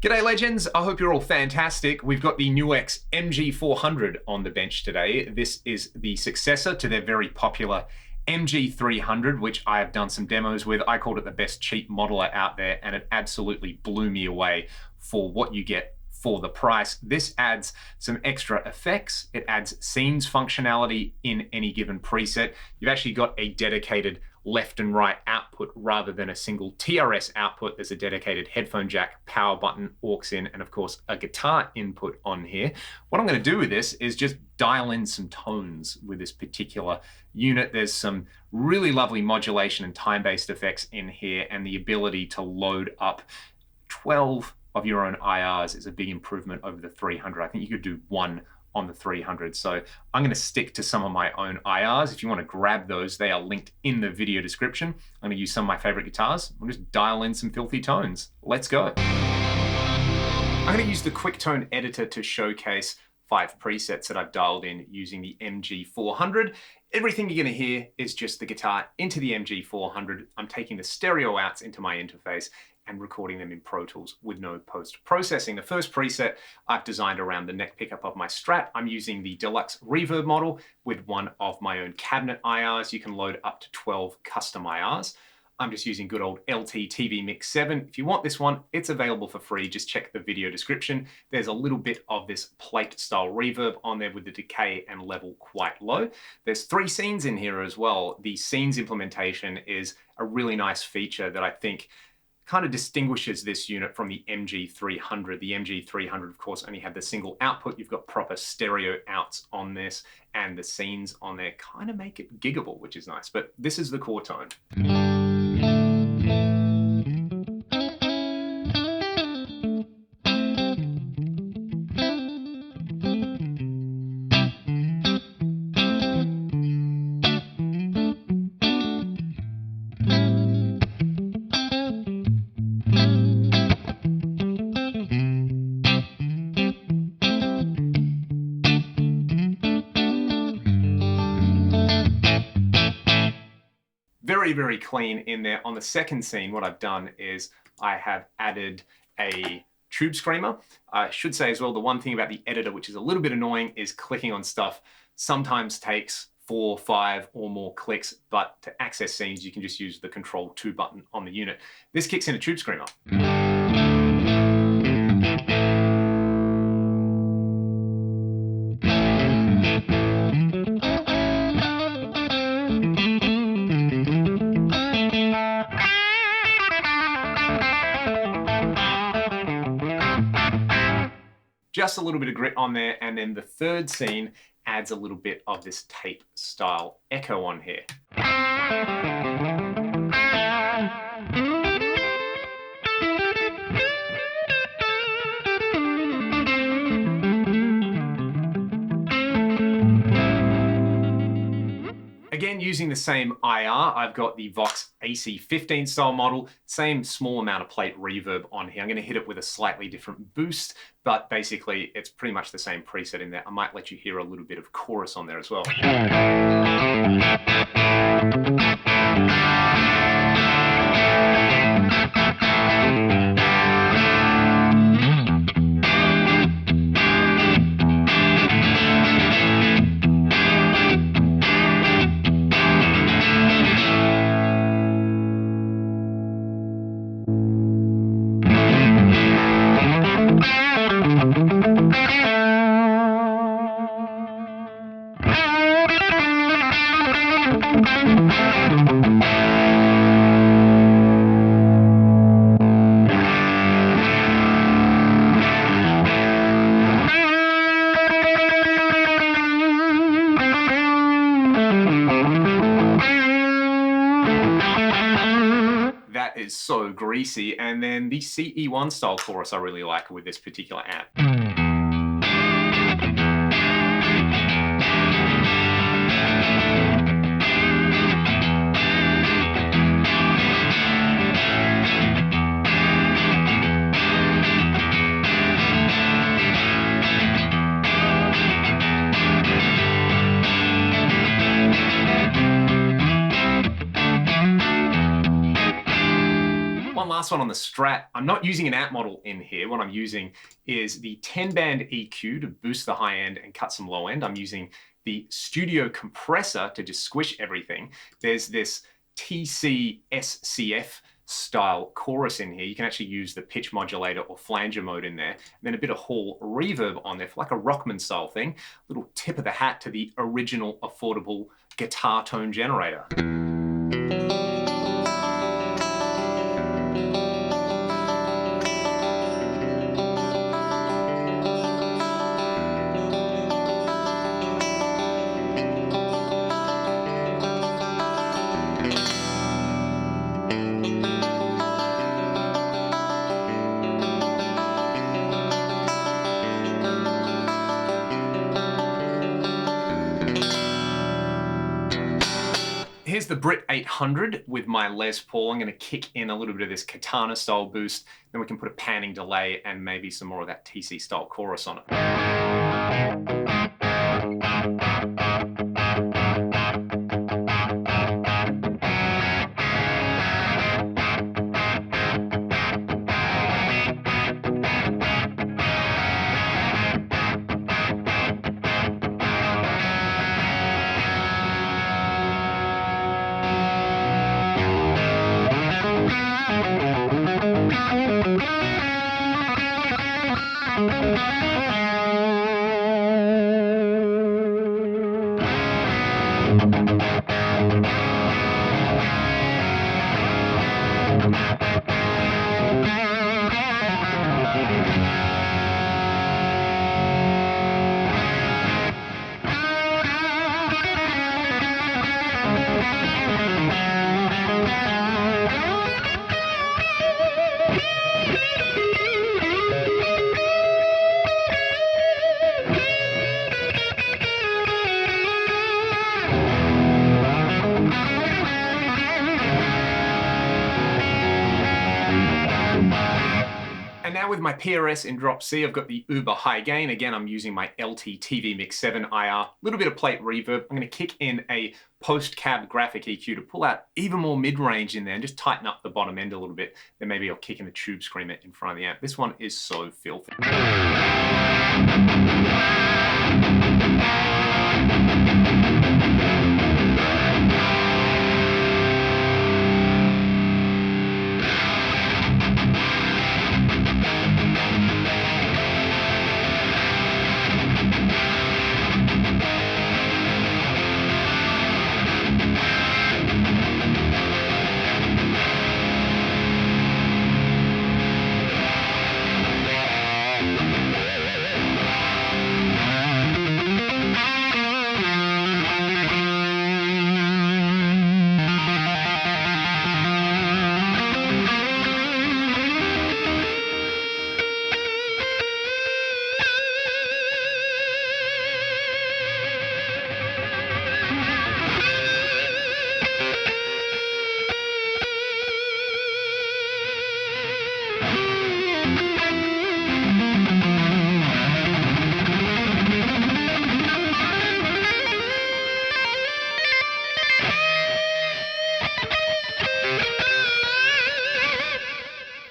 G'day legends, I hope you're all fantastic. We've got the NUX MG-400 on the bench today. This is the successor to their very popular MG-300, which I have done some demos with. I called it the best cheap modeler out there, and it absolutely blew me away for what you get for the price. This adds some extra effects. It adds scenes functionality in any given preset. You've actually got a dedicated left and right output rather than a single TRS output. There's a dedicated headphone jack, power button, aux in, and of course a guitar input on here. What I'm going to do with this is just dial in some tones with this particular unit. There's some really lovely modulation and time-based effects in here, and the ability to load up 12 of your own IRs is a big improvement over the 300. I think you could do one on the 300. So I'm going to stick to some of my own IRs. If you want to grab those, they are linked in the video description. I'm going to use some of my favorite guitars. I'll just dial in some filthy tones. Let's go. I'm going to use the quick tone editor to showcase 5 presets that I've dialed in using the MG-400. Everything you're going to hear is just the guitar into the MG-400. I'm taking the stereo outs into my interface and recording them in Pro Tools with no post-processing. The first preset I've designed around the neck pickup of my Strat. I'm using the deluxe reverb model with one of my own cabinet IRs. You can load up to 12 custom IRs. I'm just using good old LT TV Mix 7. If you want this one, it's available for free. Just check the video description. There's a little bit of this plate style reverb on there with the decay and level quite low. There's 3 scenes in here as well. The scenes implementation is a really nice feature that I think kind of distinguishes this unit from the MG-300. The MG-300, of course, only had the single output. You've got proper stereo outs on this, and the scenes on there kind of make it giggable, which is nice. But this is the core tone. Very, very clean in there. On the second scene, what I've done is I have added a tube screamer. I should say as well, the one thing about the editor, which is a little bit annoying, is clicking on stuff sometimes takes 4, 5 or more clicks, but to access scenes, you can just use the Control 2 button on the unit. This kicks in a tube screamer. Just a little bit of grit on there, and then the third scene adds a little bit of this tape style echo on here. Again, using the same IR, I've got the Vox AC15 style model, same small amount of plate reverb on here. I'm going to hit it with a slightly different boost, but basically it's pretty much the same preset in there. I might let you hear a little bit of chorus on there as well. That is so greasy. And then the CE1 style chorus I really like with this particular amp. last one on the Strat, I'm not using an amp model in here. What I'm using is the 10-band EQ to boost the high end and cut some low end. I'm using the studio compressor to just squish everything. There's this TC SCF style chorus in here. You can actually use the pitch modulator or flanger mode in there. And then a bit of hall reverb on there for like a Rockman style thing. Little tip of the hat to the original affordable guitar tone generator. Here's the Brit 800 with my Les Paul. I'm going to kick in a little bit of this Katana style boost. Then we can put a panning delay and maybe some more of that TC style chorus on it. And now with my PRS in drop C, I've got the uber high gain. Again, I'm using my LT TV Mix 7 IR, a little bit of plate reverb. I'm going to kick in a post-cab graphic EQ to pull out even more mid-range in there and just tighten up the bottom end a little bit. Then maybe I'll kick in the tube screamer in front of the amp. This one is so filthy.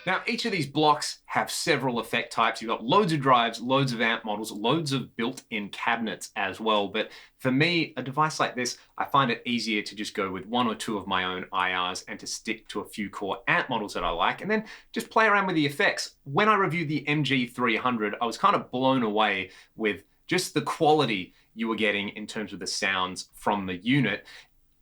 Now, each of these blocks have several effect types. You've got loads of drives, loads of amp models, loads of built-in cabinets as well. But for me, a device like this, I find it easier to just go with one or two of my own IRs and to stick to a few core amp models that I like, and then just play around with the effects. When I reviewed the MG-300, I was kind of blown away with just the quality you were getting in terms of the sounds from the unit.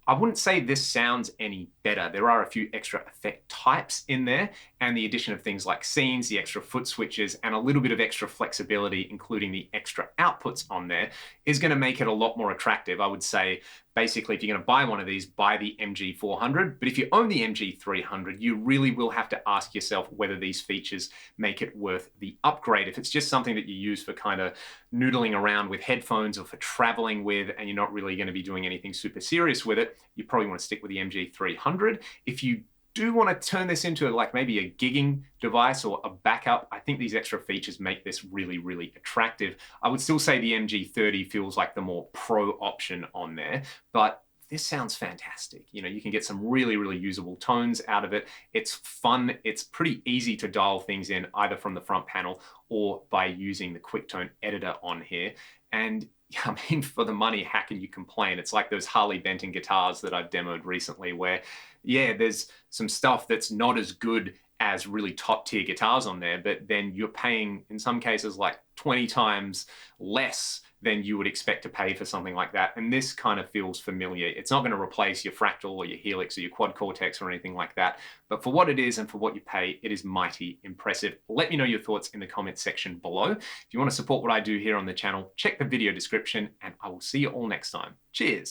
I wouldn't say this sounds any better. There are a few extra effect types in there, and the addition of things like scenes, the extra foot switches, and a little bit of extra flexibility, including the extra outputs on there, is going to make it a lot more attractive. I would say, basically, if you're going to buy one of these, buy the MG-400. But if you own the MG-300, you really will have to ask yourself whether these features make it worth the upgrade. If it's just something that you use for kind of noodling around with headphones or for traveling with, and you're not really going to be doing anything super serious with it, you probably want to stick with the MG-300. If you do want to turn this into like maybe a gigging device or a backup, I think these extra features make this really, really attractive. I would still say the MG-30 feels like the more pro option on there, but this sounds fantastic. You know, you can get some really, really usable tones out of it. It's fun. It's pretty easy to dial things in either from the front panel or by using the QuickTone editor on here. And I mean, for the money, how can you complain? It's like those Harley Benton guitars that I've demoed recently where, yeah, there's some stuff that's not as good as really top tier guitars on there, but then you're paying, in some cases, like 20 times less than you would expect to pay for something like that. And this kind of feels familiar. It's not going to replace your Fractal or your Helix or your Quad Cortex or anything like that. But for what it is and for what you pay, it is mighty impressive. Let me know your thoughts in the comments section below. If you want to support what I do here on the channel, check the video description, and I will see you all next time. Cheers.